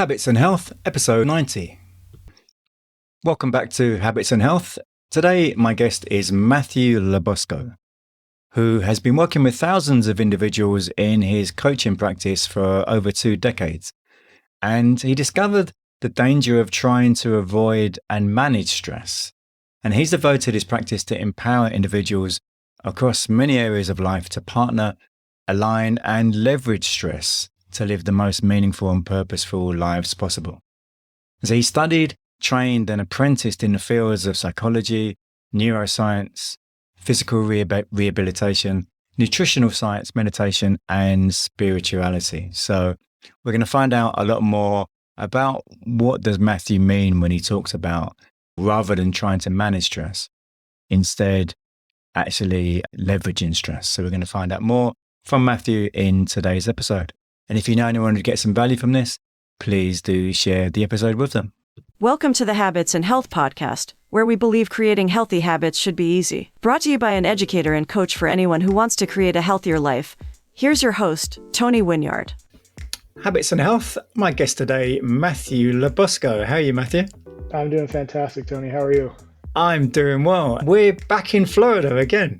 Habits and Health, episode 90. Welcome back to Habits and Health. Today, my guest is Matthew LaBosco, who has been working with thousands of individuals in his coaching practice for over 2 decades. And he discovered the danger of trying to avoid and manage stress. And he's devoted his practice to empower individuals across many areas of life to partner, align, and leverage stress to live the most meaningful and purposeful lives possible. So he studied, trained, and apprenticed in the fields of psychology, neuroscience, physical rehabilitation, nutritional science, meditation, and spirituality. So we're going to find out a lot more about what does Matthew mean when he talks about, rather than trying to manage stress, instead actually leveraging stress. So we're going to find out more from Matthew in today's episode. And if you know anyone who gets some value from this, please do share the episode with them. Welcome to the Habits and Health Podcast, where we believe creating healthy habits should be easy. Brought to you by an educator and coach for anyone who wants to create a healthier life. Here's your host, Tony Wynyard. Habits and Health, my guest today, Matthew LaBosco. How are you, Matthew? I'm doing fantastic, Tony. How are you? I'm doing well. We're back in Florida again.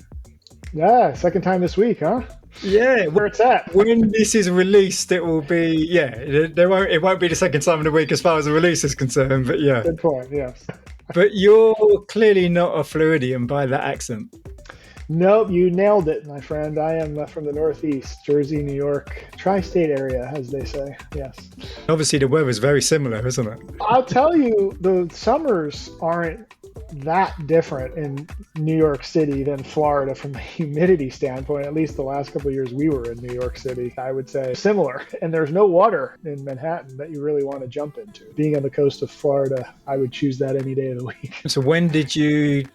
Yeah, second time this week, huh? Yeah, where it's at. When this is released, it will be, it won't be the second time of the week as far as the release is concerned, but yeah. Good point, yes. But you're clearly not a Floridian by that accent. Nope, you nailed it, my friend. I am from the Northeast, Jersey, New York, tri-state area, as they say, yes. Obviously, the weather's very similar, isn't it? I'll tell you, the summers aren't that different in New York City than Florida from a humidity standpoint. At least the last couple of years we were in New York City, I would say similar. And there's no water in Manhattan that you really want to jump into. Being on the coast of Florida, I would choose that any day of the week. So when did you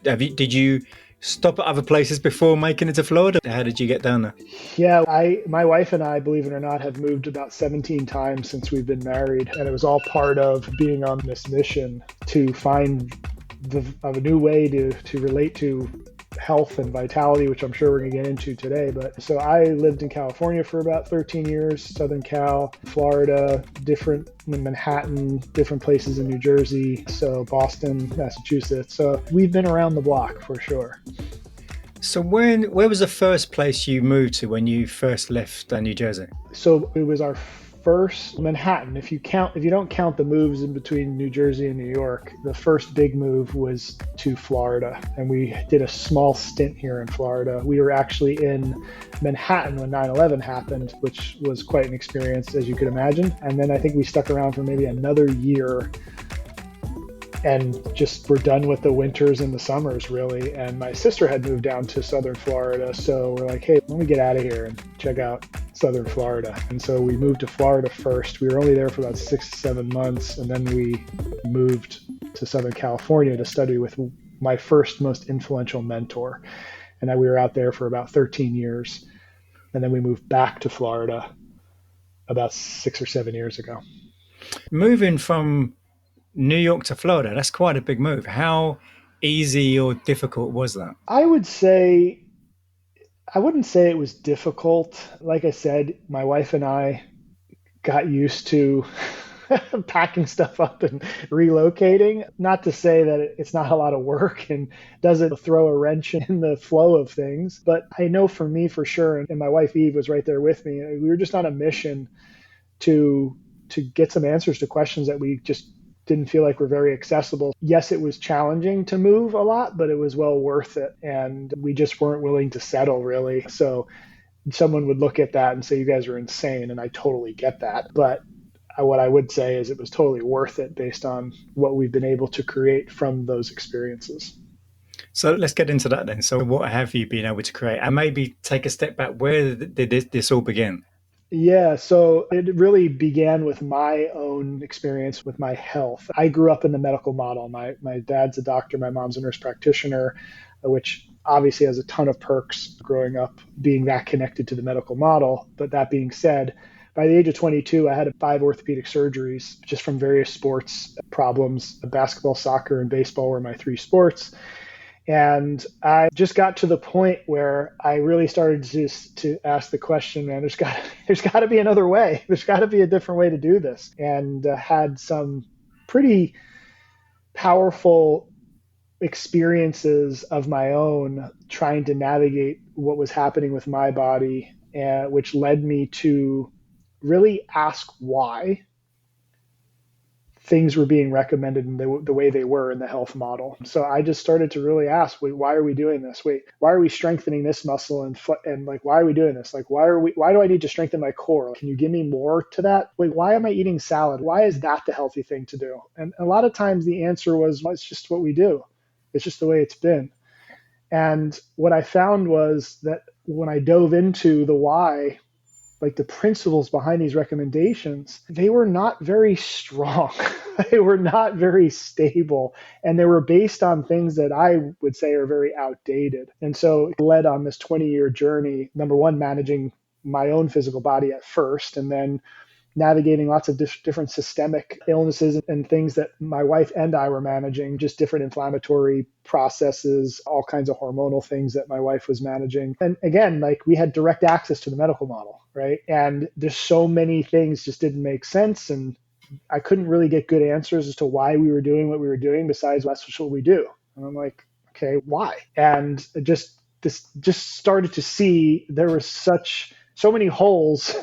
stop at other places before making it to Florida? How did you get down there? Yeah, my wife and I, believe it or not, have moved about 17 times since we've been married. And it was all part of being on this mission to find a new way to relate to health and vitality, which I'm sure we're going to get into today. But so I lived in California for about 13 years, Southern Cal, Florida, different in Manhattan, different places in New Jersey, so Boston, Massachusetts. So we've been around the block for sure. So where was the first place you moved to when you first left New Jersey? So it was our first Manhattan. If you don't count the moves in between New Jersey and New York, the first big move was to Florida. And we did a small stint here in Florida. We were actually in Manhattan when 9/11 happened, which was quite an experience, as you could imagine. And then I think we stuck around for maybe another year and just were done with the winters and the summers, really. And my sister had moved down to Southern Florida. So we're like, hey, let me get out of here and check out Southern Florida. And so we moved to Florida first. We were only there for about 6 to 7 months. And then we moved to Southern California to study with my first most influential mentor. And we were out there for about 13 years. And then we moved back to Florida about 6 or 7 years ago. Moving from New York to Florida, that's quite a big move. How easy or difficult was that? I wouldn't say it was difficult. Like I said, my wife and I got used to packing stuff up and relocating. Not to say that it's not a lot of work and doesn't throw a wrench in the flow of things, but I know for me for sure, and my wife Eve was right there with me, we were just on a mission to get some answers to questions that we just didn't feel like were very accessible. Yes, it was challenging to move a lot, but it was well worth it. And we just weren't willing to settle, really. So someone would look at that and say, you guys are insane. And I totally get that. But what I would say is it was totally worth it based on what we've been able to create from those experiences. So let's get into that then. So what have you been able to create? And maybe take a step back. Where did this all begin? Yeah, so it really began with my own experience with my health. I grew up in the medical model. My dad's a doctor, my mom's a nurse practitioner, which obviously has a ton of perks growing up being that connected to the medical model. But that being said, by the age of 22, I had 5 orthopedic surgeries just from various sports problems. Basketball, soccer, and baseball were my 3 sports. And I just got to the point where I really started to ask the question, man, there's got to be another way. There's got to be a different way to do this. And had some pretty powerful experiences of my own trying to navigate what was happening with my body, which led me to really ask why things were being recommended in the way they were in the health model. So I just started to really ask, wait, why are we doing this? Wait, why are we strengthening this muscle and like, why are we doing this? Like, why do I need to strengthen my core? Can you give me more to that? Wait, why am I eating salad? Why is that the healthy thing to do? And a lot of times the answer was, well, it's just what we do. It's just the way it's been. And what I found was that when I dove into the why, like the principles behind these recommendations, they were not very strong. They were not very stable. And they were based on things that I would say are very outdated. And so it led on this 20-year journey, number one, managing my own physical body at first, and then navigating lots of different systemic illnesses and things that my wife and I were managing, just different inflammatory processes, all kinds of hormonal things that my wife was managing. And again, like we had direct access to the medical model, right? And there's so many things just didn't make sense. And I couldn't really get good answers as to why we were doing what we were doing, besides that's what we do. And I'm like, okay, why? And just started to see there were so many holes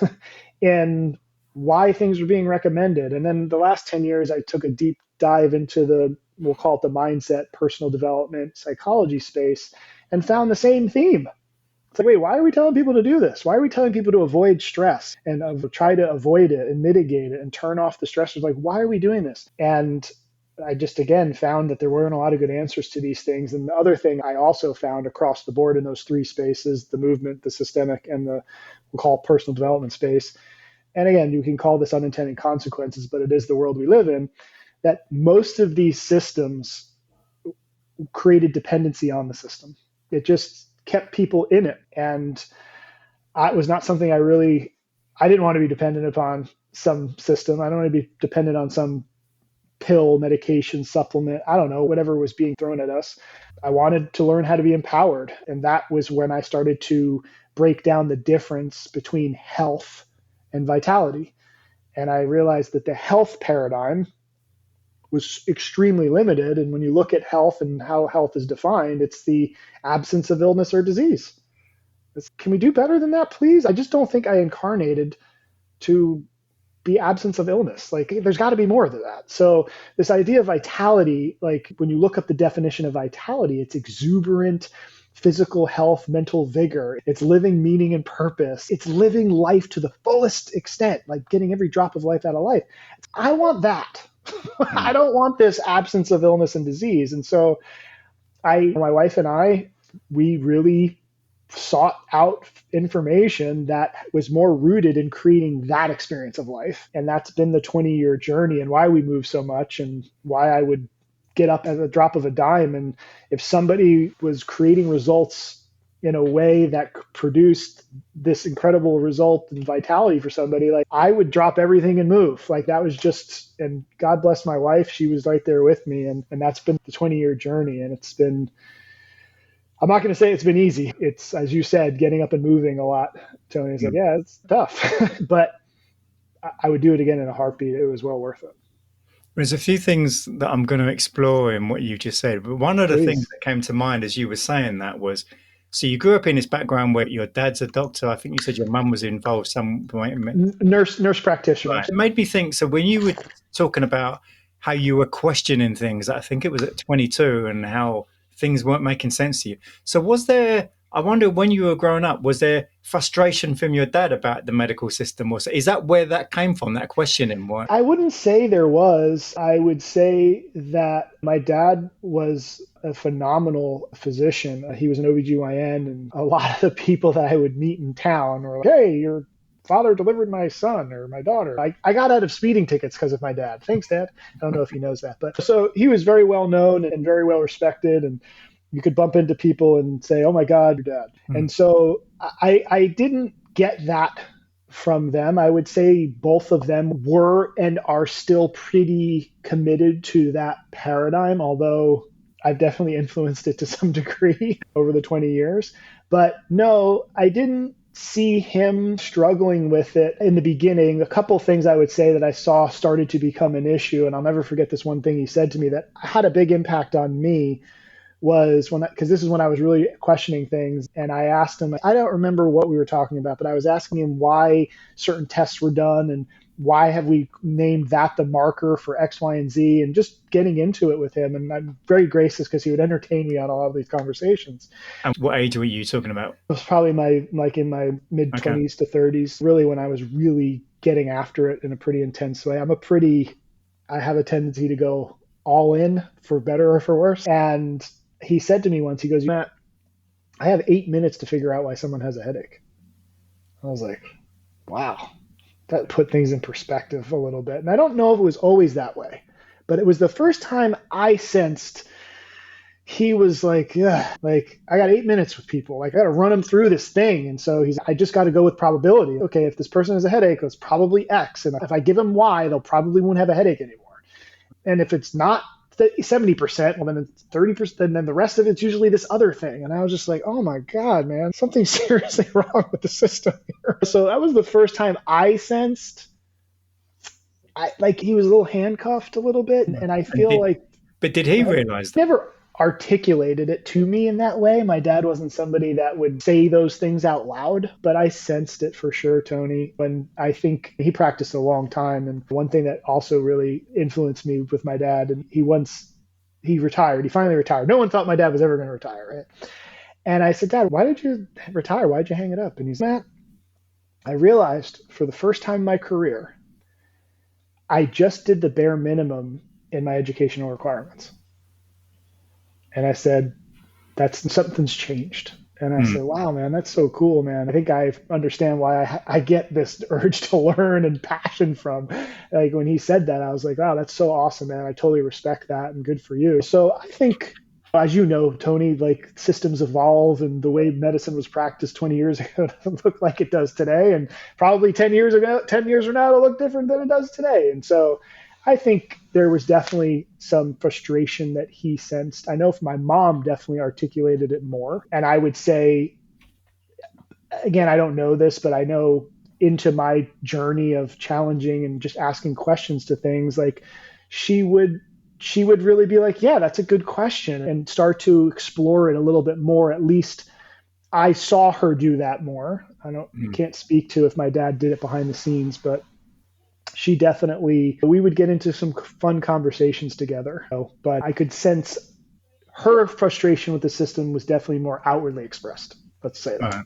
in why things were being recommended. And then the last 10 years, I took a deep dive into we'll call it the mindset, personal development, psychology space, and found the same theme. It's like, wait, why are we telling people to do this? Why are we telling people to avoid stress and try to avoid it and mitigate it and turn off the stressors? Like, why are we doing this? And I just, again, found that there weren't a lot of good answers to these things. And the other thing I also found across the board in those three spaces, the movement, the systemic, and we'll call it personal development space, and again, you can call this unintended consequences, but it is the world we live in, that most of these systems created dependency on the system. It just kept people in it. And it was not something I didn't want to be dependent upon some system. I don't want to be dependent on some pill, medication, supplement, I don't know, whatever was being thrown at us. I wanted to learn how to be empowered. And that was when I started to break down the difference between health and vitality. And I realized that the health paradigm was extremely limited. And when you look at health and how health is defined, it's the absence of illness or disease. Can we do better than that, please? I just don't think I incarnated to be absence of illness. Like, there's got to be more than that. So this idea of vitality, like when you look up the definition of vitality, it's exuberant physical health, mental vigor. It's living meaning and purpose. It's living life to the fullest extent, like getting every drop of life out of life. I want that. I don't want this absence of illness and disease. And so my wife and I, we really sought out information that was more rooted in creating that experience of life. And that's been the 20-year journey, and why we move so much, and why I would get up at the drop of a dime. And if somebody was creating results in a way that produced this incredible result and vitality for somebody, like I would drop everything and move. Like that was just, and God bless my wife, she was right there with me. And that's been the 20-year journey. And it's been, I'm not going to say it's been easy. It's, as you said, getting up and moving a lot. Tony said, yeah, it's tough, but I would do it again in a heartbeat. It was well worth it. There's a few things that I'm going to explore in what you just said. But one of the things that came to mind as you were saying that was, so you grew up in this background where your dad's a doctor. I think you said your mum was involved some point. Nurse practitioner. Right. It made me think, so when you were talking about how you were questioning things, I think it was at 22, and how things weren't making sense to you. So was there, I wonder, when you were growing up, was there frustration from your dad about the medical system? Or is that where that came from, that questioning? What? I wouldn't say there was. I would say that my dad was a phenomenal physician. He was an OBGYN, and a lot of the people that I would meet in town were like, hey, your father delivered my son or my daughter. I got out of speeding tickets because of my dad. Thanks, Dad. I don't know if he knows that. But so he was very well known and very well respected. And you could bump into people and say, oh my God, your dad. Mm-hmm. And so I didn't get that from them. I would say both of them were and are still pretty committed to that paradigm, although I've definitely influenced it to some degree over the 20 years. But no, I didn't see him struggling with it in the beginning. A couple things I would say that I saw started to become an issue. And I'll never forget this one thing he said to me that had a big impact on me was because this is when I was really questioning things. And I asked him, I don't remember what we were talking about, but I was asking him why certain tests were done and why have we named that the marker for X, Y, and Z, and just getting into it with him. And I'm very gracious because he would entertain me on all of these conversations. And what age were you talking about? It was probably in my mid 20s to 30s, really when I was really getting after it in a pretty intense way. I have a tendency to go all in for better or for worse. And he said to me once, he goes, Matt, I have 8 minutes to figure out why someone has a headache. I was like, wow, that put things in perspective a little bit. And I don't know if it was always that way, but it was the first time I sensed he was like, yeah, like I got 8 minutes with people. Like I got to run them through this thing. And so I just got to go with probability. Okay, if this person has a headache, it's probably X. And if I give them Y, they'll probably won't have a headache anymore. And if it's not 70%, well, then it's 30%, and then the rest of it's usually this other thing. And I was just like, oh my God, man, something's seriously wrong with the system here. So that was the first time I sensed like he was a little handcuffed a little bit. And I feel But did he realize that? Never articulated it to me in that way. My dad wasn't somebody that would say those things out loud, but I sensed it for sure, Tony. And I think he practiced a long time. And one thing that also really influenced me with my dad, and he retired. He finally retired. No one thought my dad was ever going to retire, right? And I said, Dad, why did you retire? Why did you hang it up? And he's, Matt, I realized for the first time in my career, I just did the bare minimum in my educational requirements. And I said, something's changed. And I said, wow, man, that's so cool, man. I think I understand why I get this urge to learn and passion from. Like when he said that, I was like, wow, that's so awesome, man. I totally respect that and good for you. So I think, as you know, Tony, like systems evolve and the way medicine was practiced 20 years ago doesn't look like it does today. And probably 10 years from now, it'll look different than it does today. And so I think there was definitely some frustration that he sensed. I know if my mom definitely articulated it more. And I would say, again, I don't know this, but I know into my journey of challenging and just asking questions to things, like she would really be like, yeah, that's a good question, and start to explore it a little bit more. At least I saw her do that more. Can't speak to if my dad did it behind the scenes, but we would get into some fun conversations together. But I could sense her frustration with the system was definitely more outwardly expressed. Let's say that. Right.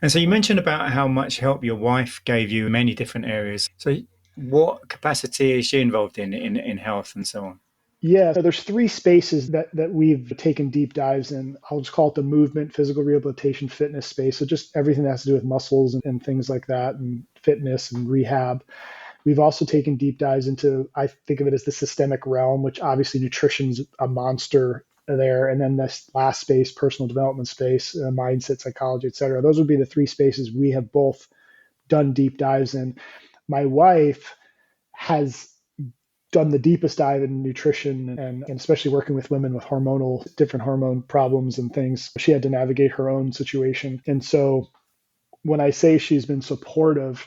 And so you mentioned about how much help your wife gave you in many different areas. So what capacity is she involved in health and so on? Yeah, so there's 3 spaces that we've taken deep dives in. I'll just call it the movement, physical rehabilitation, fitness space. So just everything that has to do with muscles and things like that, and fitness and rehab. We've also taken deep dives into, I think of it as the systemic realm, which obviously nutrition's a monster there. And then this last space, personal development space, mindset, psychology, et cetera. Those would be the 3 spaces we have both done deep dives in. My wife has done the deepest dive in nutrition and especially working with women with different hormone problems and things. She had to navigate her own situation. And so when I say she's been supportive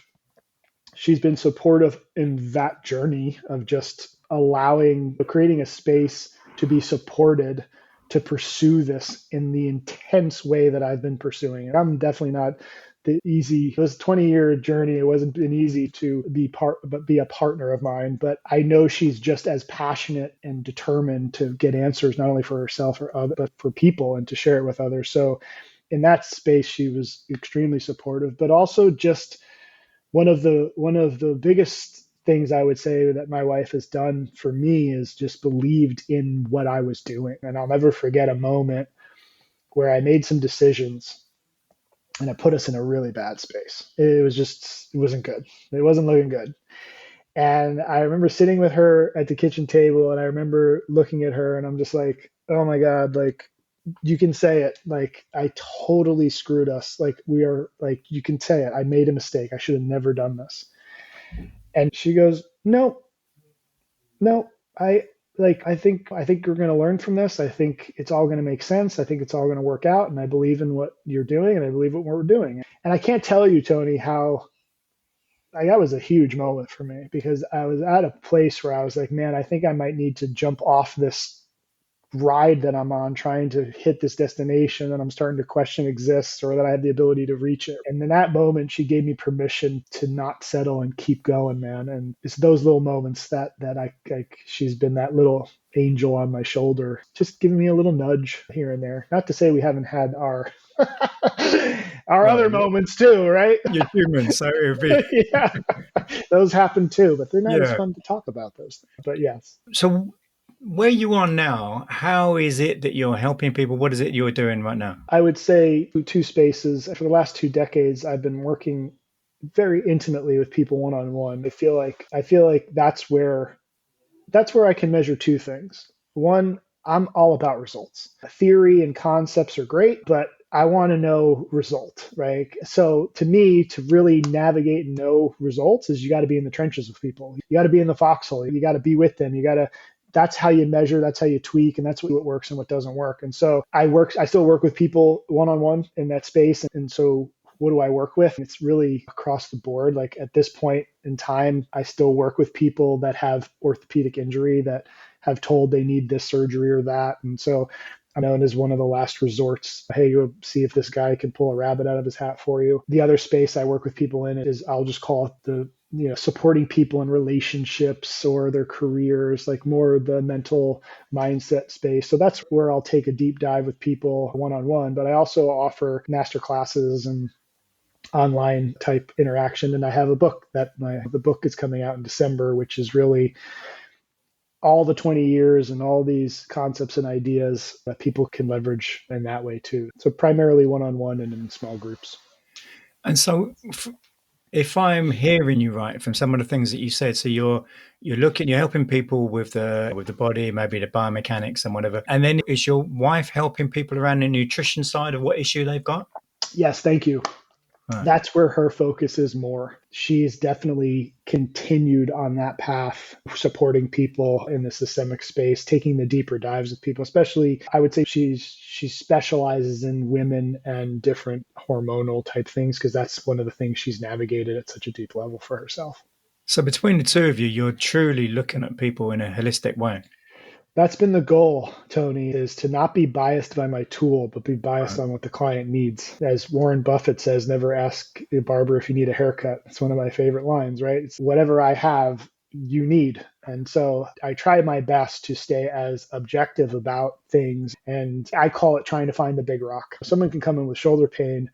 in that journey of just creating a space to be supported to pursue this in the intense way that I've been pursuing. And I'm definitely not it was a 20-year journey. It wasn't been easy to be a partner of mine, but I know she's just as passionate and determined to get answers, not only for herself or other, but for people, and to share it with others. So in that space, she was extremely supportive, but also just one of the biggest things I would say that my wife has done for me is just believed in what I was doing. And I'll never forget a moment where I made some decisions and it put us in a really bad space. It wasn't good. It wasn't looking good. And I remember sitting with her at the kitchen table, and I remember looking at her, and I'm just like, oh my God, like, you can say it. Like, I totally screwed us. Like, you can say it. I made a mistake. I should have never done this. And she goes, no, Like, I think we're going to learn from this. I think it's all going to make sense. I think it's all going to work out. And I believe in what you're doing and I believe what we're doing. And I can't tell you, Tony, how like, that was a huge moment for me because I was at a place where I was like, man, I think I might need to jump off this ride that I'm on trying to hit this destination that I'm starting to question exists or that I have the ability to reach it. And in that moment, she gave me permission to not settle and keep going, man. And it's those little moments that I like, she's been that little angel on my shoulder, just giving me a little nudge here and there. Not to say we haven't had our our Well, other moments too, right? you're human, so it would be. Yeah, those happen too, but they're not as Yeah. fun to talk about those things. But yes. So where you are now, how is it that you're helping people? What is it you're doing right now? I would say two spaces. For the last 2 decades, I've been working very intimately with people one on one. I feel like that's where I can measure two things. One, I'm all about results. Theory and concepts are great, but I want to know result, right? So to me, to really navigate and know results is you got to be in the trenches with people. You got to be in the foxhole. You got to be with them. That's how you measure, that's how you tweak, and that's what works and what doesn't work. And so I still work with people one-on-one in that space. And so what do I work with? It's really across the board. Like at this point in time, I still work with people that have orthopedic injury that have told they need this surgery or that. And so I'm known as one of the last resorts. Hey, go see if this guy can pull a rabbit out of his hat for you. The other space I work with people in is, I'll just call it supporting people in relationships or their careers, like more the mental mindset space. So that's where I'll take a deep dive with people one-on-one, but I also offer master classes and online type interaction. And I have a book the book is coming out in December, which is really all the 20 years and all these concepts and ideas that people can leverage in that way too. So primarily one-on-one and in small groups. And so if I'm hearing you right from some of the things that you said, so you're helping people with the body, maybe the biomechanics and whatever. And then is your wife helping people around the nutrition side of what issue they've got? Yes, thank you. Right. That's where her focus is more. She's definitely continued on that path, supporting people in the systemic space, taking the deeper dives with people, especially I would say she specializes in women and different hormonal type things, because that's one of the things she's navigated at such a deep level for herself. So between the two of you, you're truly looking at people in a holistic way. That's been the goal, Tony, is to not be biased by my tool, but be biased Right. on what the client needs. As Warren Buffett says, never ask a barber if you need a haircut. It's one of my favorite lines, right? It's whatever I have, you need. And so I try my best to stay as objective about things. And I call it trying to find the big rock. Someone can come in with shoulder pain,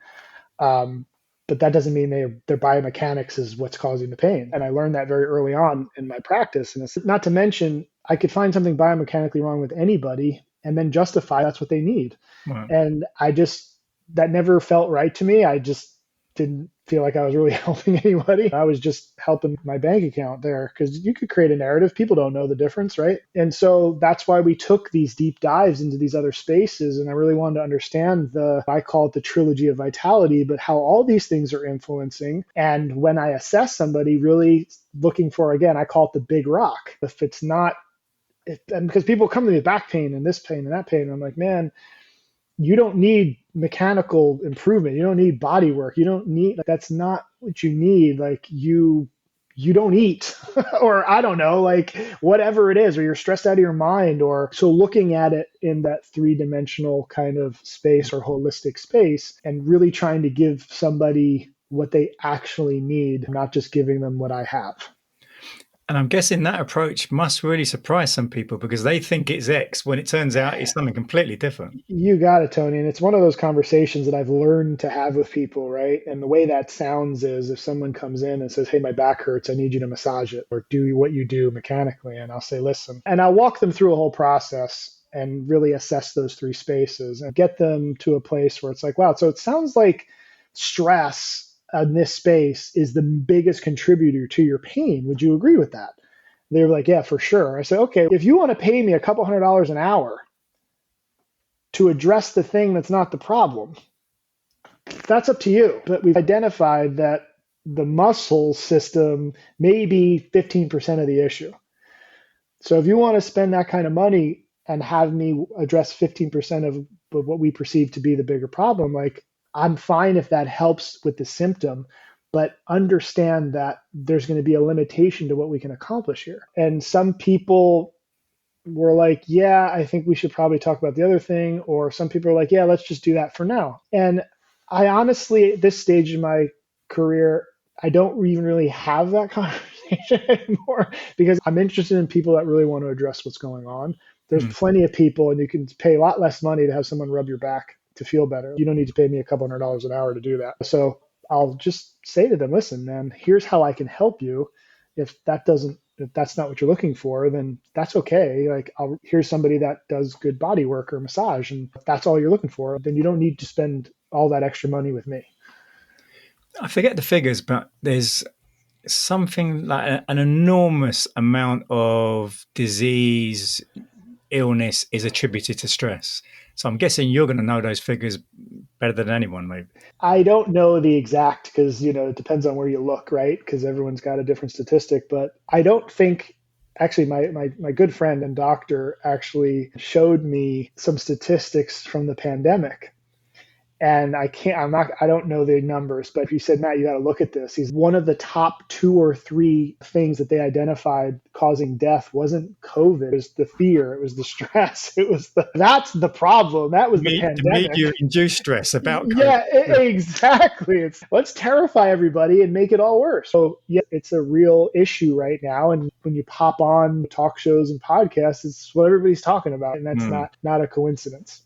but that doesn't mean their biomechanics is what's causing the pain. And I learned that very early on in my practice. And it's not to mention, I could find something biomechanically wrong with anybody and then justify that's what they need. Right. And that never felt right to me. I just didn't feel like I was really helping anybody. I was just helping my bank account there, because you could create a narrative. People don't know the difference, right? And so that's why we took these deep dives into these other spaces. And I really wanted to understand I call it the trilogy of vitality, but how all these things are influencing. And when I assess somebody, really looking for, again, I call it the big rock. If it's not, and because people come to me with back pain and this pain and that pain, and I'm like, man, you don't need mechanical improvement. You don't need body work. You don't need, that's not what you need. Like you don't eat or I don't know, like whatever it is, or you're stressed out of your mind, or so looking at it in that 3-dimensional kind of space or holistic space, and really trying to give somebody what they actually need, not just giving them what I have. And I'm guessing that approach must really surprise some people, because they think it's X when it turns out it's something completely different. You got it, Tony. And it's one of those conversations that I've learned to have with people, right? And the way that sounds is, if someone comes in and says, hey, my back hurts, I need you to massage it or do what you do mechanically. And I'll say, listen, and I'll walk them through a whole process and really assess those 3 spaces and get them to a place where it's like, wow, so it sounds like stress in this space is the biggest contributor to your pain. Would you agree with that? They were like, yeah, for sure. I said, okay, if you want to pay me a couple $100 an hour to address the thing that's not the problem, that's up to you. But we've identified that the muscle system may be 15% of the issue. So if you want to spend that kind of money and have me address 15% of what we perceive to be the bigger problem, like I'm fine if that helps with the symptom, but understand that there's going to be a limitation to what we can accomplish here. And some people were like, yeah, I think we should probably talk about the other thing. Or some people are like, yeah, let's just do that for now. And I honestly, at this stage in my career, I don't even really have that conversation anymore because I'm interested in people that really want to address what's going on. There's plenty of people, and you can pay a lot less money to have someone rub your back to feel better. You don't need to pay me a couple $100 an hour to do that. So I'll just say to them, listen, man, here's how I can help you. If that's not what you're looking for, then that's okay. Like, here's somebody that does good body work or massage, and if that's all you're looking for, then you don't need to spend all that extra money with me. I forget the figures, but there's something like an enormous amount of disease, illness is attributed to stress. So I'm guessing you're going to know those figures better than anyone, maybe. I don't know the exact because, it depends on where you look, right? Because everyone's got a different statistic. But I don't think, actually, my good friend and doctor actually showed me some statistics from the pandemic. And I don't know the numbers, but he said, Matt, you got to look at this. He's one of the top 2 or 3 things that they identified causing death wasn't COVID. It was the fear. It was the stress. That's the problem. That was the pandemic. The media-induced stress about COVID. Yeah, exactly. Let's terrify everybody and make it all worse. So yeah, it's a real issue right now. And when you pop on talk shows and podcasts, it's what everybody's talking about. And that's not a coincidence.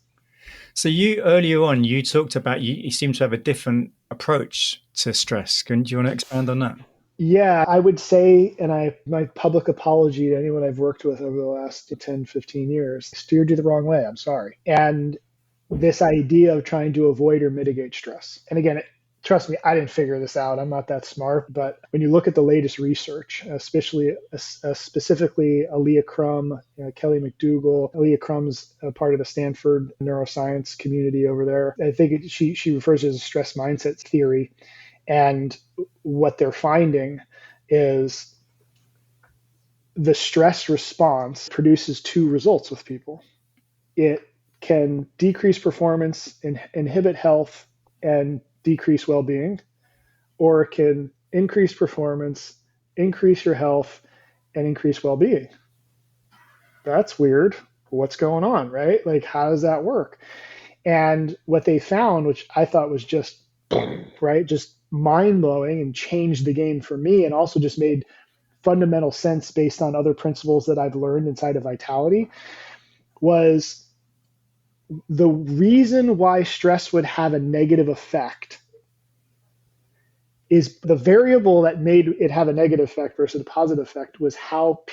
So earlier on, you talked about you seem to have a different approach to stress. Do you want to expand on that? Yeah, I would say, and my public apology to anyone I've worked with over the last 10, 15 years, steered you the wrong way. I'm sorry. And this idea of trying to avoid or mitigate stress. And again, trust me, I didn't figure this out. I'm not that smart. But when you look at the latest research, specifically Aaliyah Crum, Kelly McDougall, Aaliyah Crum's a part of the Stanford neuroscience community over there. I think she refers to it as a stress mindset theory. And what they're finding is the stress response produces 2 results with people. It can decrease performance, inhibit health, and decrease well-being, or it can increase performance, increase your health, and increase well-being. That's weird. What's going on, right? Like, how does that work? And what they found, which I thought was just mind-blowing and changed the game for me, and also just made fundamental sense based on other principles that I've learned inside of Vitality, was the reason why stress would have a negative effect is the variable that made it have a negative effect versus a positive effect was how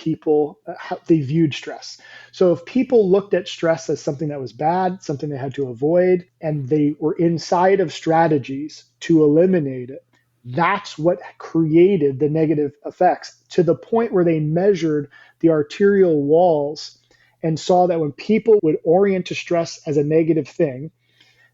they viewed stress. So if people looked at stress as something that was bad, something they had to avoid, and they were inside of strategies to eliminate it, that's what created the negative effects, to the point where they measured the arterial walls and saw that when people would orient to stress as a negative thing,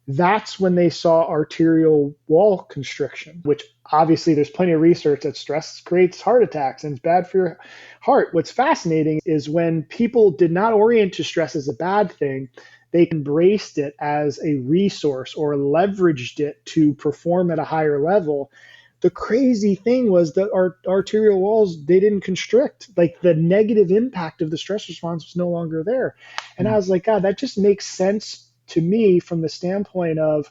that's when they saw arterial wall constriction, which obviously there's plenty of research that stress creates heart attacks and it's bad for your heart. What's fascinating is when people did not orient to stress as a bad thing, they embraced it as a resource or leveraged it to perform at a higher level. The crazy thing was that our arterial walls, they didn't constrict. Like, the negative impact of the stress response was no longer there. And I was like, God, that just makes sense to me from the standpoint of,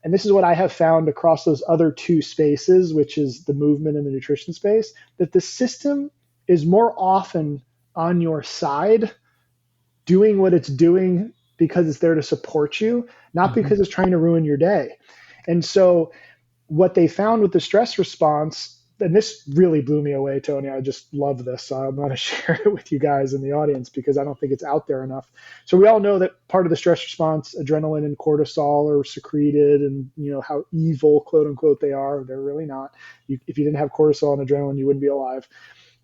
and this is what I have found across those other 2 spaces, which is the movement and the nutrition space, that the system is more often on your side doing what it's doing because it's there to support you, not because it's trying to ruin your day. And so what they found with the stress response, and this really blew me away, Tony. I just love this. So I'm going to share it with you guys in the audience because I don't think it's out there enough. So we all know that part of the stress response, adrenaline and cortisol are secreted, and how evil, quote unquote, they are. They're really not. If you didn't have cortisol and adrenaline, you wouldn't be alive.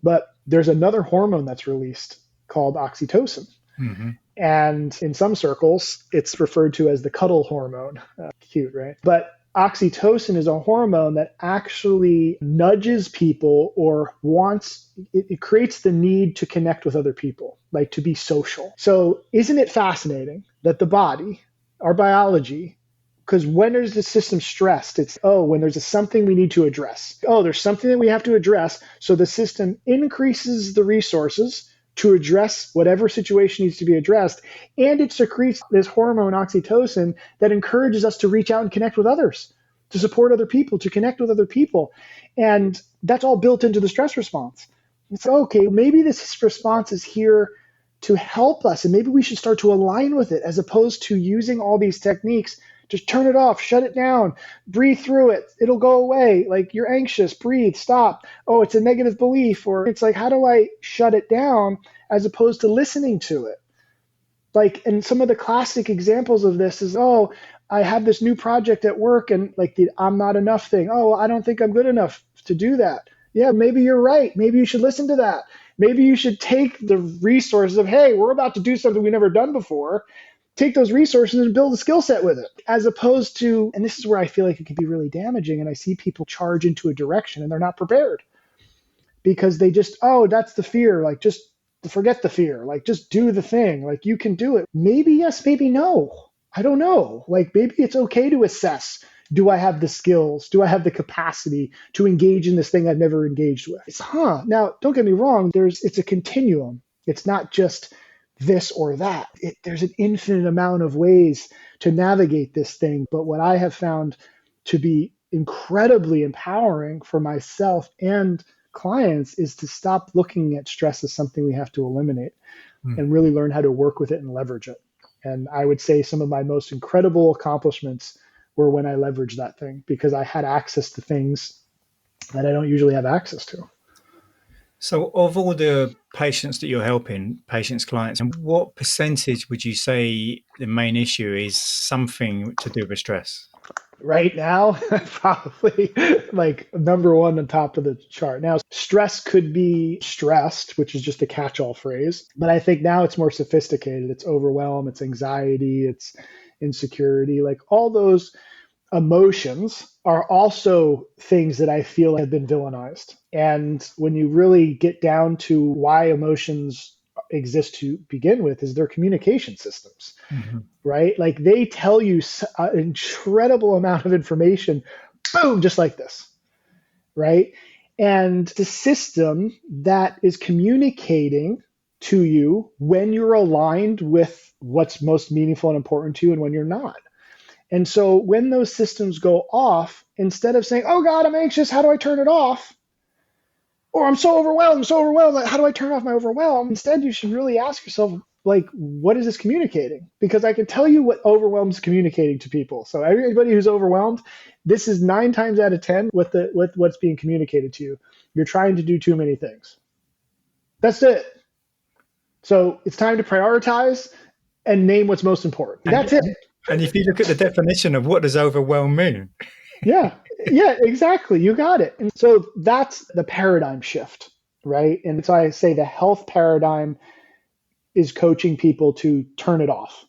But there's another hormone that's released called oxytocin. Mm-hmm. And in some circles, it's referred to as the cuddle hormone. Cute, right? But Oxytocin is a hormone that actually nudges people or it creates the need to connect with other people, like to be social. So isn't it fascinating that the body, our biology, because when is the system stressed? It's, when there's something we need to address. There's something that we have to address. So the system increases the resources to address whatever situation needs to be addressed. And it secretes this hormone, oxytocin, that encourages us to reach out and connect with others, to support other people, to connect with other people. And that's all built into the stress response. It's okay, maybe this response is here to help us, and maybe we should start to align with it as opposed to using all these techniques. Just turn it off, shut it down, breathe through it. It'll go away. Like, you're anxious, breathe, stop. It's a negative belief. Or it's like, how do I shut it down as opposed to listening to it? Like, and some of the classic examples of this is, I have this new project at work, and like the I'm not enough thing. I don't think I'm good enough to do that. Yeah, maybe you're right. Maybe you should listen to that. Maybe you should take the resources of, hey, we're about to do something we've never done before. Take those resources and build a skill set with it, as opposed to, and this is where I feel like it can be really damaging, and I see people charge into a direction and they're not prepared because they just, that's the fear, like just forget the fear, like just do the thing, like you can do it. Maybe yes, maybe no. I don't know. Like, maybe it's okay to assess, do I have the skills? Do I have the capacity to engage in this thing I've never engaged with? Now, don't get me wrong, it's a continuum. It's not just this or that. There's an infinite amount of ways to navigate this thing. But what I have found to be incredibly empowering for myself and clients is to stop looking at stress as something we have to eliminate and really learn how to work with it and leverage it. And I would say some of my most incredible accomplishments were when I leveraged that thing, because I had access to things that I don't usually have access to. So of all the patients that you're helping, patients, clients, and what percentage would you say the main issue is something to do with stress? Right now, probably like number one on top of the chart. Now, stress could be stressed, which is just a catch-all phrase. But I think now it's more sophisticated. It's overwhelm, it's anxiety, it's insecurity. Like, all those emotions are also things that I feel have been villainized. And when you really get down to why emotions exist to begin with, is their communication systems, right? Like, they tell you an incredible amount of information, boom, just like this, right? And the system that is communicating to you when you're aligned with what's most meaningful and important to you and when you're not. And so when those systems go off, instead of saying, oh God, I'm anxious, how do I turn it off? Or I'm so overwhelmed, how do I turn off my overwhelm? Instead, you should really ask yourself, like, what is this communicating? Because I can tell you what overwhelm is communicating to people. So everybody who's overwhelmed, this is 9 times out of 10 with what's being communicated to you. You're trying to do too many things. That's it. So it's time to prioritize and name what's most important. That's it. And if you look at the definition of what does overwhelm mean? Yeah, exactly. You got it. And so that's the paradigm shift, right? And so I say the health paradigm is coaching people to turn it off.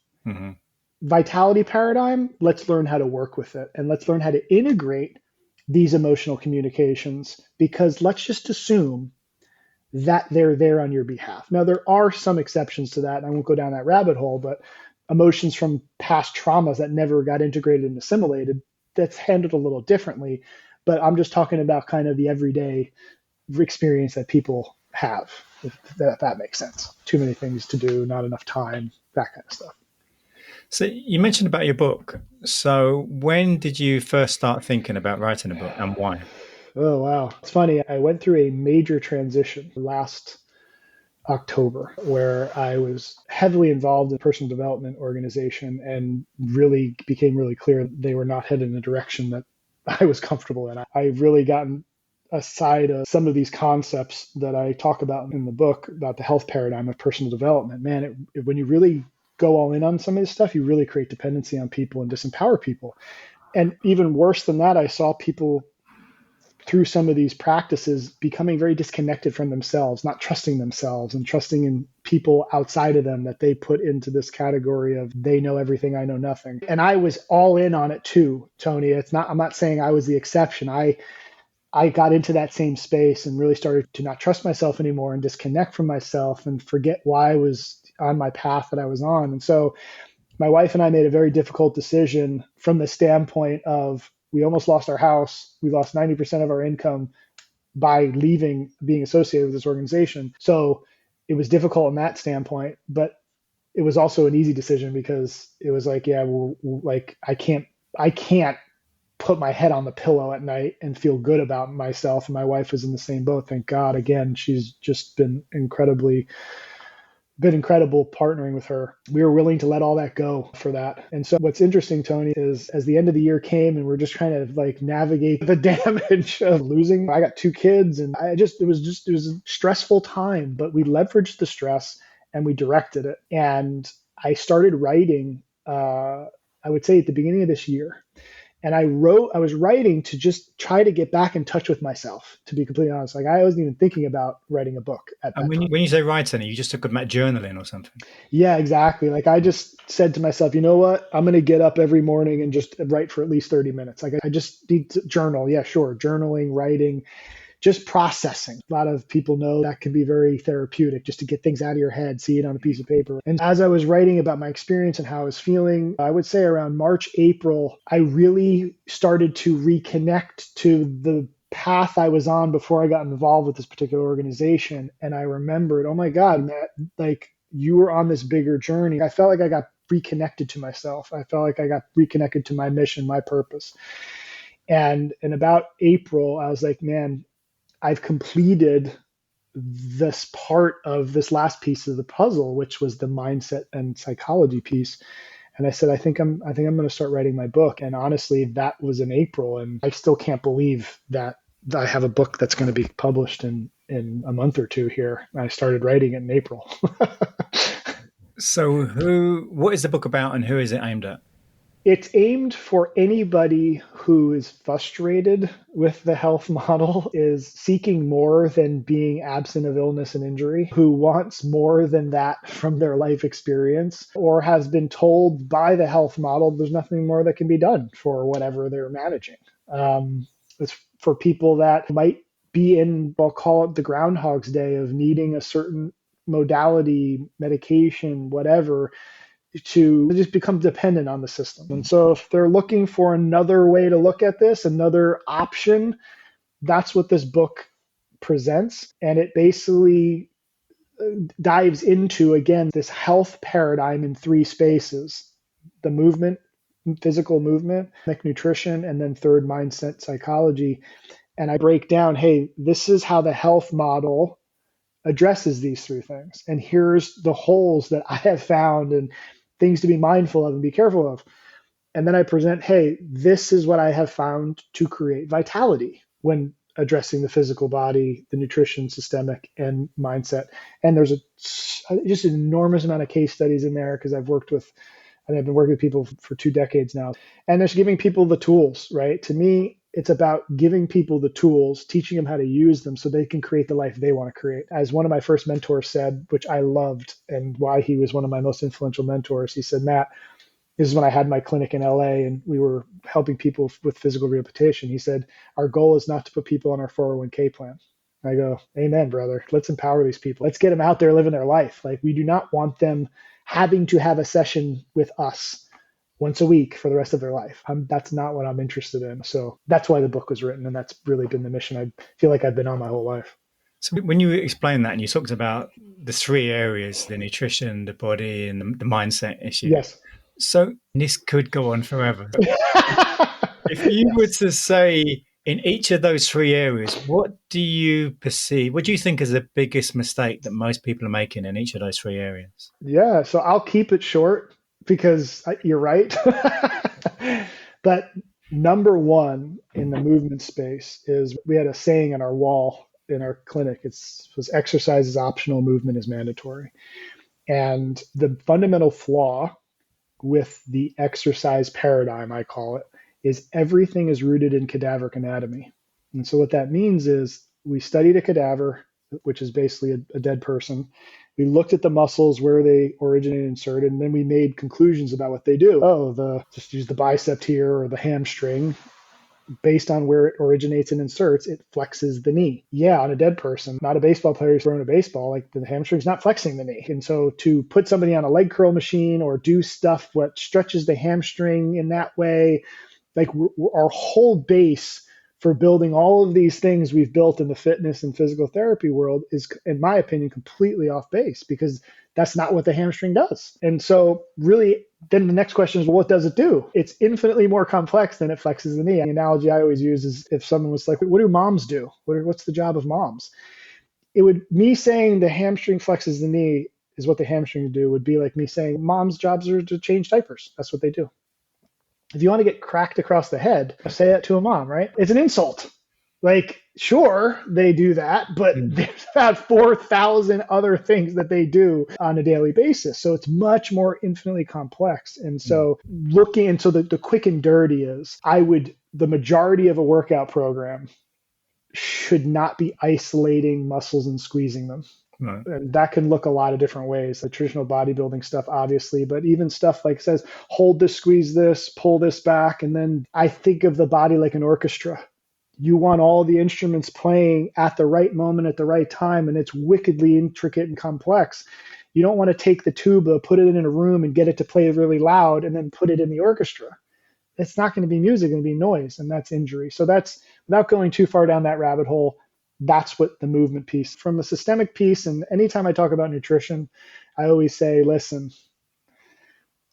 Vitality paradigm, let's learn how to work with it. And let's learn how to integrate these emotional communications, because let's just assume that they're there on your behalf. Now, there are some exceptions to that, and I won't go down that rabbit hole, but emotions from past traumas that never got integrated and assimilated, that's handled a little differently. But I'm just talking about kind of the everyday experience that people have, if that makes sense. Too many things to do, not enough time, that kind of stuff. So you mentioned about your book. So when did you first start thinking about writing a book, and why? Oh, wow. It's funny. I went through a major transition last October, where I was heavily involved in a personal development organization and really became really clear they were not headed in a direction that I was comfortable in. I've really gotten aside of some of these concepts that I talk about in the book about the health paradigm of personal development. Man, when you really go all in on some of this stuff, you really create dependency on people and disempower people. And even worse than that, I saw people through some of these practices, becoming very disconnected from themselves, not trusting themselves and trusting in people outside of them that they put into this category of they know everything, I know nothing. And I was all in on it too, Tony. I'm not saying I was the exception. I got into that same space and really started to not trust myself anymore and disconnect from myself and forget why I was on my path that I was on. And so my wife and I made a very difficult decision from the standpoint of we almost lost our house. We lost 90% of our income by leaving being associated with this organization. So it was difficult in that standpoint, but it was also an easy decision because it was like, yeah, well, like I can't put my head on the pillow at night and feel good about myself. And my wife was in the same boat. Thank God. Again, she's just been incredible partnering with her. We were willing to let all that go for that. And so what's interesting, Tony, is as the end of the year came and we're just trying to like navigate the damage of losing, I got 2 kids and it was a stressful time, but we leveraged the stress and we directed it. And I started writing, I would say at the beginning of this year. And I was writing to just try to get back in touch with myself, to be completely honest. Like I wasn't even thinking about writing a book at that And time. when you say writing, you just talk about journaling or something. Yeah, exactly. Like I just said to myself, you know what? I'm going to get up every morning and just write for at least 30 minutes. Like I just need to journal. Yeah, sure. Journaling, writing, just processing. A lot of people know that can be very therapeutic just to get things out of your head, see it on a piece of paper. And as I was writing about my experience and how I was feeling, I would say around March, April, I really started to reconnect to the path I was on before I got involved with this particular organization. And I remembered, oh my God, Matt, like you were on this bigger journey. I felt like I got reconnected to myself. I felt like I got reconnected to my mission, my purpose. And in about April, I was like, man, I've completed this part of this last piece of the puzzle, which was the mindset and psychology piece. And I said, I think I'm going to start writing my book. And honestly, that was in April. And I still can't believe that I have a book that's going to be published in a month or two here. I started writing it in April. So what is the book about and who is it aimed at? It's aimed for anybody who is frustrated with the health model, is seeking more than being absent of illness and injury, who wants more than that from their life experience, or has been told by the health model there's nothing more that can be done for whatever they're managing. It's for people that might be in, I'll call it the Groundhog's Day of needing a certain modality, medication, whatever, to just become dependent on the system. And so if they're looking for another way to look at this, another option, that's what this book presents. And it basically dives into, again, this health paradigm in 3 spaces: the movement, physical movement, nutrition, and then third, mindset, psychology. And I break down, hey, this is how the health model addresses these 3 things. And here's the holes that I have found and things to be mindful of and be careful of. And then I present, hey, this is what I have found to create vitality when addressing the physical body, the nutrition, systemic, and mindset. And there's just an enormous amount of case studies in there because I've been working with people for 2 decades now. And it's giving people the tools, right? To me, it's about giving people the tools, teaching them how to use them so they can create the life they want to create. As one of my first mentors said, which I loved and why he was one of my most influential mentors, he said, Matt, this is when I had my clinic in LA and we were helping people with physical rehabilitation. He said, our goal is not to put people on our 401k plan. I go, amen, brother. Let's empower these people. Let's get them out there living their life. Like, we do not want them having to have a session with us once a week for the rest of their life. That's not what I'm interested in. So that's why the book was written. And that's really been the mission I feel like I've been on my whole life. So when you explained that and you talked about the 3 areas, the nutrition, the body, and the mindset issue. Yes. So this could go on forever. If you were to say in each of those 3 areas, what do you think is the biggest mistake that most people are making in each of those 3 areas? Yeah. So I'll keep it short because you're right. But number 1 in the movement space is we had a saying on our wall in our clinic. It was exercise is optional, movement is mandatory. And the fundamental flaw with the exercise paradigm, I call it, is everything is rooted in cadaveric anatomy. And so what that means is we studied a cadaver, which is basically a dead person. We looked at the muscles where they originate and inserted, and then we made conclusions about what they do. Just use the bicep here or the hamstring. Based on where it originates and inserts, it flexes the knee. Yeah, on a dead person, not a baseball player who's throwing a baseball, like the hamstring's not flexing the knee. And so to put somebody on a leg curl machine or do stuff what stretches the hamstring in that way, like our whole base for building all of these things we've built in the fitness and physical therapy world is, in my opinion, completely off base, because that's not what the hamstring does. And so really, then the next question is, well, what does it do? It's infinitely more complex than it flexes the knee. The analogy I always use is if someone was like, what do moms do? What's the job of moms? Me saying the hamstring flexes the knee is what the hamstring do would be like me saying mom's jobs are to change diapers. That's what they do. If you want to get cracked across the head, say that to a mom, right? It's an insult. Like, sure, they do that, but there's about 4,000 other things that they do on a daily basis. So it's much more infinitely complex. And so looking into the quick and dirty is the majority of a workout program should not be isolating muscles and squeezing them. Right. And that can look a lot of different ways. The traditional bodybuilding stuff, obviously, but even stuff like says, hold this, squeeze this, pull this back. And then I think of the body like an orchestra. You want all the instruments playing at the right moment, at the right time, and it's wickedly intricate and complex. You don't want to take the tuba, put it in a room and get it to play really loud and then put it in the orchestra. It's not going to be music, it's going to be noise, and that's injury. So that's, without going too far down that rabbit hole, that's what the movement piece. From the systemic piece, and anytime I talk about nutrition, I always say, listen,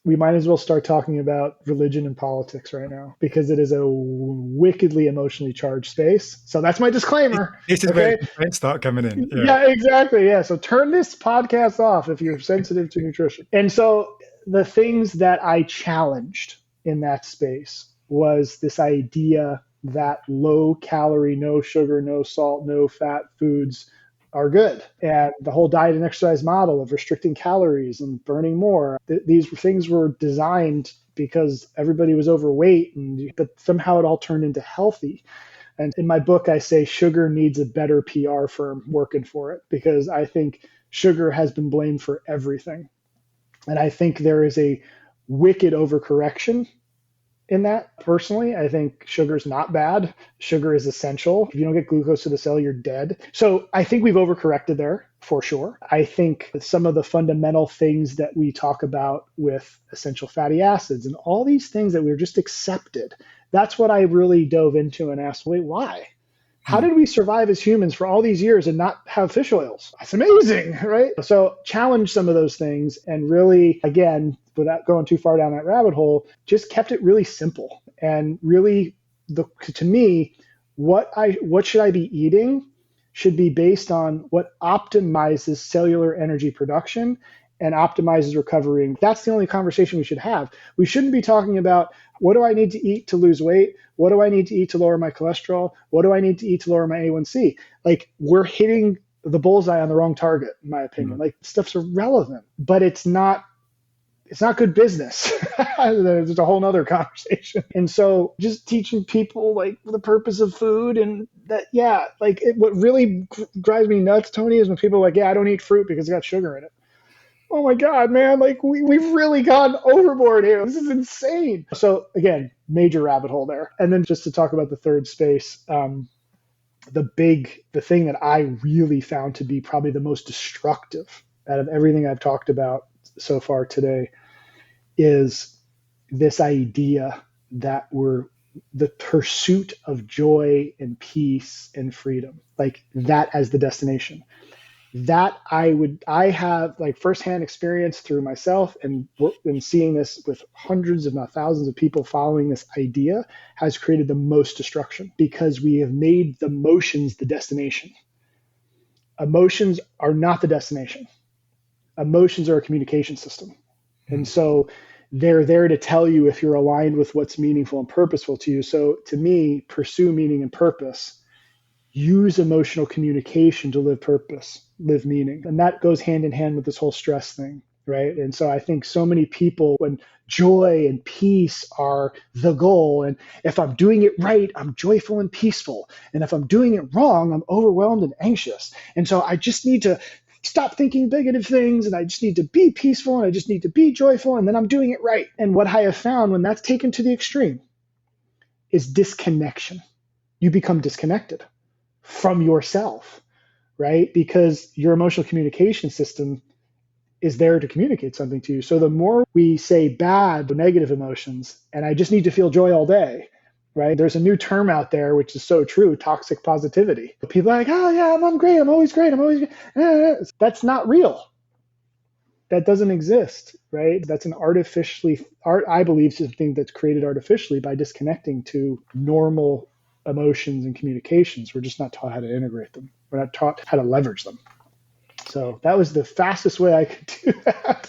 we might as well start talking about religion and politics right now, because it is a wickedly emotionally charged space. So that's my disclaimer. This is where the start coming in. Yeah, exactly. Yeah. So turn this podcast off if you're sensitive to nutrition. And so the things that I challenged in that space was this idea that low calorie, no sugar, no salt, no fat foods are good. And the whole diet and exercise model of restricting calories and burning more, these things were designed because everybody was overweight, but somehow it all turned into healthy. And in my book, I say sugar needs a better PR firm working for it, because I think sugar has been blamed for everything. And I think there is a wicked overcorrection in that. Personally, I think sugar is not bad. Sugar is essential. If you don't get glucose to the cell, you're dead. So I think we've overcorrected there for sure. I think some of the fundamental things that we talk about with essential fatty acids and all these things that we're just accepted, that's what I really dove into and asked, wait, why? How did we survive as humans for all these years and not have fish oils? That's amazing, right? So challenge some of those things, and really, again, without going too far down that rabbit hole, just kept it really simple. And really, to me, what should I be eating should be based on what optimizes cellular energy production and optimizes recovery. That's the only conversation we should have. We shouldn't be talking about, what do I need to eat to lose weight? What do I need to eat to lower my cholesterol? What do I need to eat to lower my A1C? Like, we're hitting the bullseye on the wrong target, in my opinion. Like, stuff's irrelevant, but it's not good business. There's a whole nother conversation. And so just teaching people like the purpose of food, and that, what really drives me nuts, Tony, is when people are like, I don't eat fruit because it's got sugar in it. Oh my God, man, like we've really gone overboard here. This is insane. So again, major rabbit hole there. And then just to talk about the third space, the thing that I really found to be probably the most destructive out of everything I've talked about so far today is this idea that we're the pursuit of joy and peace and freedom, like that as the destination. That I have like firsthand experience through myself and seeing this with hundreds, if not thousands of people following this idea, has created the most destruction, because we have made the motions the destination. Emotions are not the destination. Emotions are a communication system. And so they're there to tell you if you're aligned with what's meaningful and purposeful to you. So to me, pursue meaning and purpose. Use emotional communication to live purpose, live meaning. And that goes hand in hand with this whole stress thing. right? And so I think so many people, when joy and peace are the goal, and if I'm doing it right, I'm joyful and peaceful. And if I'm doing it wrong, I'm overwhelmed and anxious. And so I just need to stop thinking negative things, and I just need to be peaceful, and I just need to be joyful, and then I'm doing it right. And what I have found when that's taken to the extreme is disconnection. You become disconnected from yourself, right? Because your emotional communication system is there to communicate something to you. So the more we say bad, negative emotions, and I just need to feel joy all day, right? There's a new term out there, which is so true, toxic positivity. People are like, oh yeah, I'm great. I'm always great. I'm always great. That's not real. That doesn't exist, right? That's an I believe, something that's created artificially by disconnecting to normal emotions and communications. We're just not taught how to integrate them. We're not taught how to leverage them. So that was the fastest way I could do that.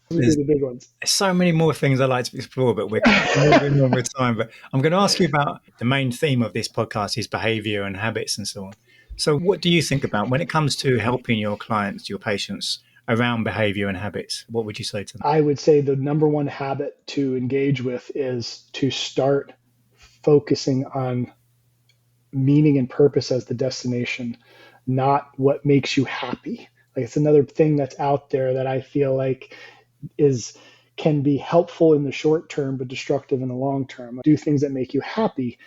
Those are the big ones. There's so many more things I'd like to explore, but we're moving on with time. But I'm going to ask you about the main theme of this podcast is behavior and habits and so on. So what do you think about when it comes to helping your clients, your patients, around behavior and habits? What would you say to them? I would say the number one habit to engage with is to start focusing on meaning and purpose as the destination, not what makes you happy. Like, it's another thing that's out there that I feel like can be helpful in the short term, but destructive in the long term. Do things that make you happy.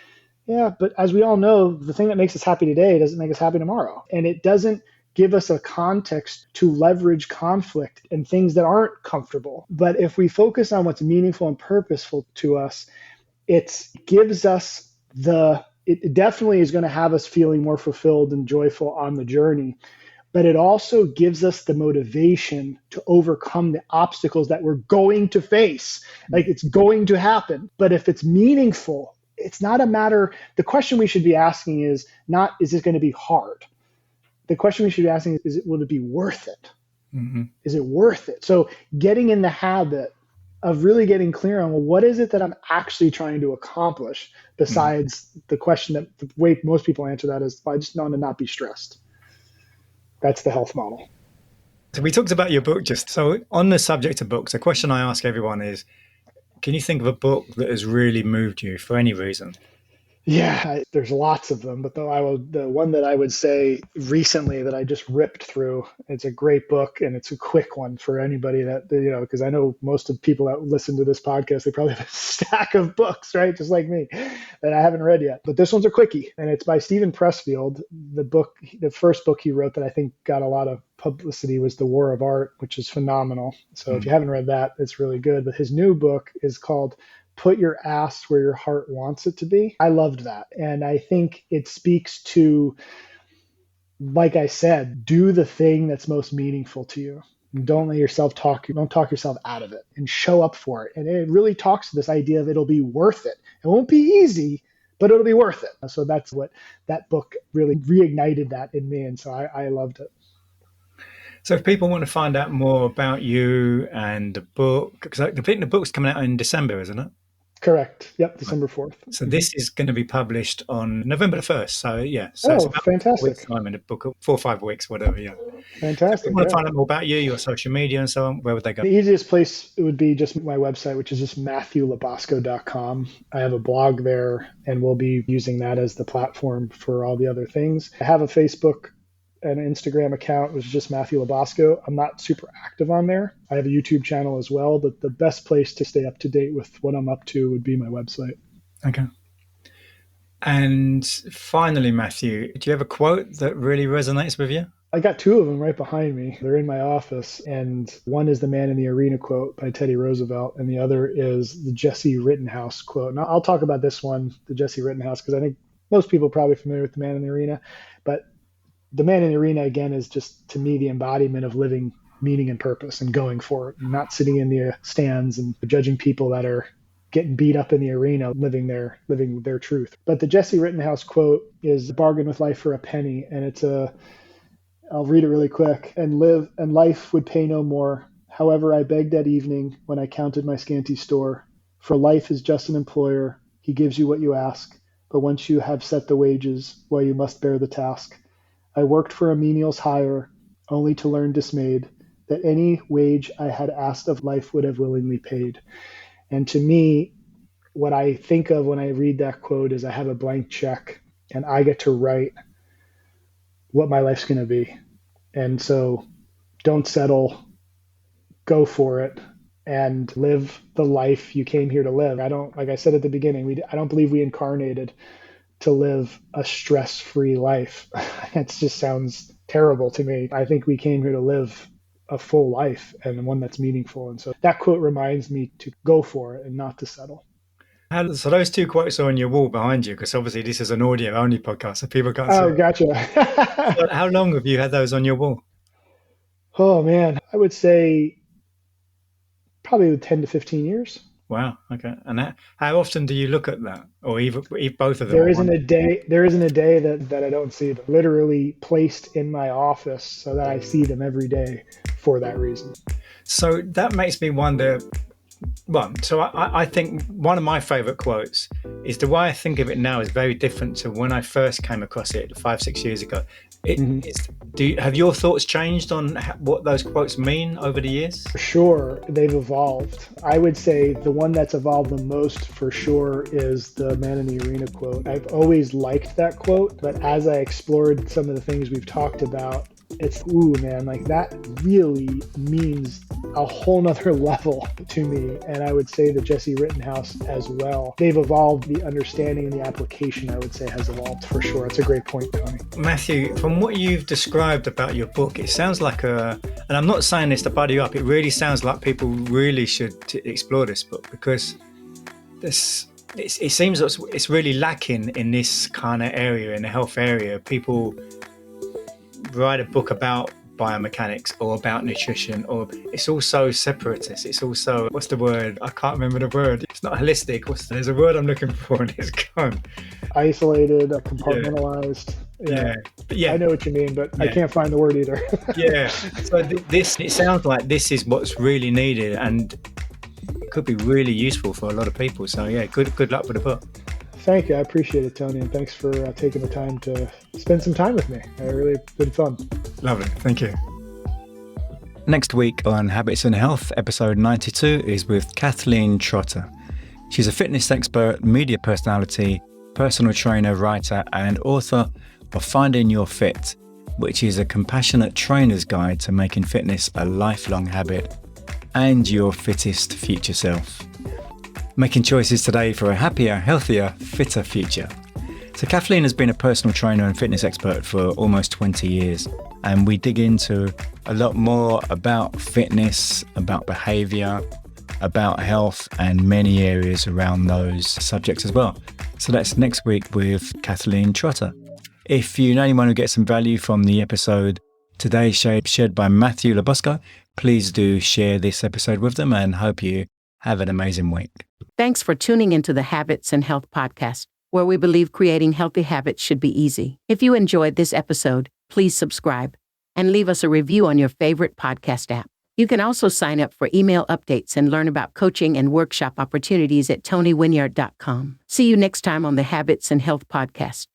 Yeah, but as we all know, the thing that makes us happy today doesn't make us happy tomorrow. And it doesn't give us a context to leverage conflict and things that aren't comfortable. But if we focus on what's meaningful and purposeful to us, it gives us it definitely is going to have us feeling more fulfilled and joyful on the journey. But it also gives us the motivation to overcome the obstacles that we're going to face. Like, it's going to happen. But if it's meaningful, it's not a matter. The question we should be asking is not, is it going to be hard? The question we should be asking is, will it be worth it? Mm-hmm. Is it worth it? So getting in the habit of really getting clear on, well, what is it that I'm actually trying to accomplish besides the question that the way most people answer that is, I just want to not be stressed. That's the health model. So we talked about your book just so on the subject of books, a question I ask everyone is, can you think of a book that has really moved you for any reason? Yeah, there's lots of them, but the one that I would say recently that I just ripped through, it's a great book and it's a quick one for anybody that, because I know most of the people that listen to this podcast, they probably have a stack of books, right? Just like me, that I haven't read yet. But this one's a quickie, and it's by Stephen Pressfield. The first book he wrote that I think got a lot of publicity was The War of Art, which is phenomenal. So if you haven't read that, it's really good. But his new book is called Put Your Ass Where Your Heart Wants It to Be. I loved that. And I think it speaks to, like I said, do the thing that's most meaningful to you. Don't let yourself don't talk yourself out of it, and show up for it. And it really talks to this idea of it'll be worth it. It won't be easy, but it'll be worth it. So that's what that book really reignited that in me. And so I loved it. So if people want to find out more about you and the book, because I think the book's coming out in December, isn't it? Correct. Yep, December 4th. So this is going to be published on November the 1st. So yeah. So oh, it's about fantastic. 4 weeks time in the book, 4 or 5 weeks, whatever, yeah. Fantastic. So if you want to find out more about you, your social media and so on, where would they go? The easiest place would be just my website, which is just MatthewLaBosco.com. I have a blog there, and we'll be using that as the platform for all the other things. I have a Facebook and Instagram account, which is just Matthew LaBosco. I'm not super active on there. I have a YouTube channel as well, but the best place to stay up to date with what I'm up to would be my website. Okay. And finally, Matthew, do you have a quote that really resonates with you? I got two of them right behind me. They're in my office. And one is the Man in the Arena quote by Teddy Roosevelt. And the other is the Jesse Rittenhouse quote. Now, I'll talk about this one, the Jesse Rittenhouse, because I think most people are probably familiar with the Man in the Arena. But the Man in the Arena, again, is just, to me, the embodiment of living meaning and purpose and going for it, and not sitting in the stands and judging people that are getting beat up in the arena, living their truth. But the Jesse Rittenhouse quote is, "Bargain with life for a penny," and I'll read it really quick. "And life would pay no more. However, I begged that evening when I counted my scanty store. For life is just an employer. He gives you what you ask. But once you have set the wages, well, you must bear the task. I worked for a menial's hire, only to learn dismayed that any wage I had asked of life would have willingly paid. And to me, what I think of when I read that quote is I have a blank check and I get to write what my life's going to be. And so don't settle, go for it, and live the life you came here to live. Like I said at the beginning, I don't believe we incarnated to live a stress-free life. That just sounds terrible to me. I think we came here to live a full life and one that's meaningful. And so that quote reminds me to go for it and not to settle. So those two quotes are on your wall behind you, because obviously this is an audio-only podcast, so people can't see. Oh, gotcha. So how long have you had those on your wall? Oh, man. I would say probably 10 to 15 years. Wow. Okay. And how often do you look at that, or either both of them? There isn't a day that I don't see them. Literally placed in my office so that I see them every day for that reason. So that makes me wonder. Well, so I think one of my favorite quotes is, the way I think of it now is very different to when I first came across it 5-6 years ago. Have your thoughts changed on what those quotes mean over the years? For sure, they've evolved. I would say the one that's evolved the most for sure is the man in the arena quote. I've always liked that quote, but as I explored some of the things we've talked about, it's, like that really means a whole nother level to me. And I would say that Jesse Rittenhouse as well. They've evolved. The understanding and the application, I would say, has evolved for sure. It's a great point, Tony. Matthew, from what you've described about your book, it sounds like and I'm not saying this to buddy you up, it really sounds like people really should explore this book, because it seems it's really lacking in this kind of area, in the health area. People write a book about biomechanics or about nutrition, or it's also separatist. It's also, what's the word? I can't remember the word. It's not holistic. There's a word I'm looking for and it's gone. Isolated, compartmentalized. Yeah. I know what you mean, but I can't find the word either. Yeah. So it sounds like this is what's really needed, and it could be really useful for a lot of people. So yeah, good luck with the book. Thank you. I appreciate it, Tony. And thanks for taking the time to spend some time with me. It really been fun. Lovely. Thank you. Next week on Habits and Health, episode 92 is with Kathleen Trotter. She's a fitness expert, media personality, personal trainer, writer, and author of Finding Your Fit, which is a compassionate trainer's guide to making fitness a lifelong habit and your fittest future self. Making choices today for a happier, healthier, fitter future. So Kathleen has been a personal trainer and fitness expert for almost 20 years, and we dig into a lot more about fitness, about behavior, about health, and many areas around those subjects as well. So that's next week with Kathleen Trotter. If you know anyone who gets some value from the episode today shared by Matthew LaBosco, please do share this episode with them, and hope you have an amazing week. Thanks for tuning into the Habits and Health podcast, where we believe creating healthy habits should be easy. If you enjoyed this episode, please subscribe and leave us a review on your favorite podcast app. You can also sign up for email updates and learn about coaching and workshop opportunities at tonywinyard.com. See you next time on the Habits and Health podcast.